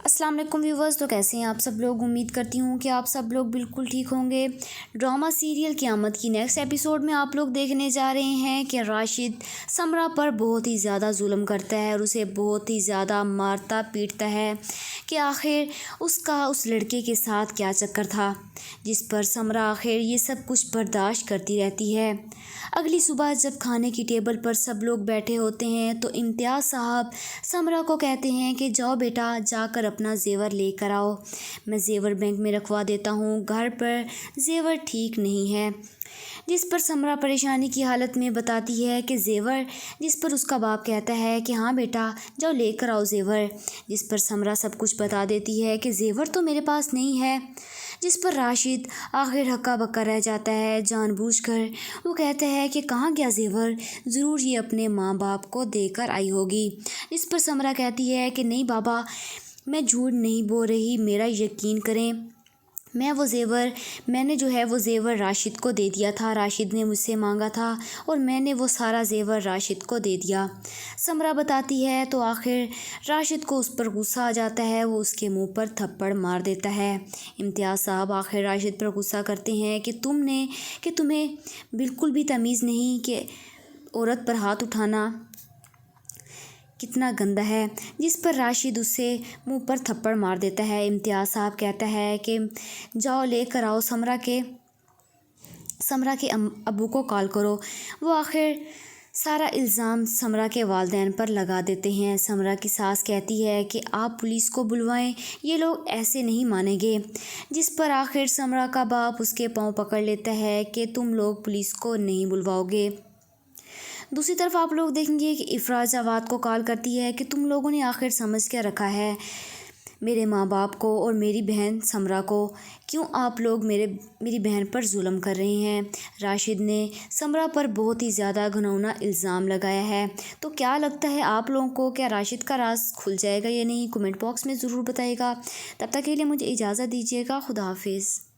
السلام علیکم ویورز، تو کیسے ہیں آپ سب لوگ؟ امید کرتی ہوں کہ آپ سب لوگ بالکل ٹھیک ہوں گے۔ ڈرامہ سیریل قیامت کی نیکسٹ ایپیسوڈ میں آپ لوگ دیکھنے جا رہے ہیں کہ راشد سمرہ پر بہت ہی زیادہ ظلم کرتا ہے اور اسے بہت ہی زیادہ مارتا پیٹتا ہے کہ آخر اس کا اس لڑکے کے ساتھ کیا چکر تھا، جس پر سمرہ آخر یہ سب کچھ برداشت کرتی رہتی ہے۔ اگلی صبح جب کھانے کی ٹیبل پر سب لوگ بیٹھے ہوتے ہیں تو امتیاز صاحب سمرہ کو کہتے ہیں کہ جاؤ بیٹا، جا کر اپنا زیور لے کر آؤ، میں زیور بینک میں رکھوا دیتا ہوں، گھر پر زیور ٹھیک نہیں ہے۔ جس پر سمرہ پریشانی کی حالت میں بتاتی ہے کہ زیور، جس پر اس کا باپ کہتا ہے کہ ہاں بیٹا جاؤ لے کر آؤ زیور، جس پر سمرہ سب کچھ بتا دیتی ہے کہ زیور تو میرے پاس نہیں ہے۔ جس پر راشد آخر ہکا بکا رہ جاتا ہے جان بوجھ کر۔ وہ کہتا ہے کہ کہاں گیا زیور، ضرور یہ اپنے ماں باپ کو دے کر آئی ہوگی۔ جس پر سمرہ کہتی ہے کہ نہیں بابا، میں جھوٹ نہیں بول رہی، میرا یقین کریں، میں نے وہ زیور راشد کو دے دیا تھا، راشد نے مجھ سے مانگا تھا اور میں نے وہ سارا زیور راشد کو دے دیا۔ سمرہ بتاتی ہے تو آخر راشد کو اس پر غصہ آ جاتا ہے، وہ اس کے منہ پر تھپڑ مار دیتا ہے۔ امتیاز صاحب آخر راشد پر غصہ کرتے ہیں کہ تمہیں بالکل بھی تمیز نہیں کہ عورت پر ہاتھ اٹھانا کتنا گندا ہے۔ جس پر راشد اسے منہ پر تھپڑ مار دیتا ہے۔ امتیاز صاحب کہتا ہے کہ جاؤ لے کر آؤ سمرہ کے ابو کو کال کرو۔ وہ آخر سارا الزام سمرہ کے والدین پر لگا دیتے ہیں۔ سمرہ کی ساس کہتی ہے کہ آپ پولیس کو بلوائیں، یہ لوگ ایسے نہیں مانیں گے۔ جس پر آخر سمرہ کا باپ اس کے پاؤں پکڑ لیتا ہے کہ تم لوگ پولیس کو نہیں بلواؤ گے۔ دوسری طرف آپ لوگ دیکھیں گے کہ افراز جواد کو کال کرتی ہے کہ تم لوگوں نے آخر سمجھ کیا رکھا ہے میرے ماں باپ کو اور میری بہن سمرہ کو، کیوں آپ لوگ میری بہن پر ظلم کر رہے ہیں؟ راشد نے سمرہ پر بہت ہی زیادہ گھناؤنا الزام لگایا ہے۔ تو کیا لگتا ہے آپ لوگوں کو، کیا راشد کا راز کھل جائے گا یا نہیں؟ کمنٹ باکس میں ضرور بتائے گا۔ تب تک کے لیے مجھے اجازت دیجیے گا۔ خدا حافظ۔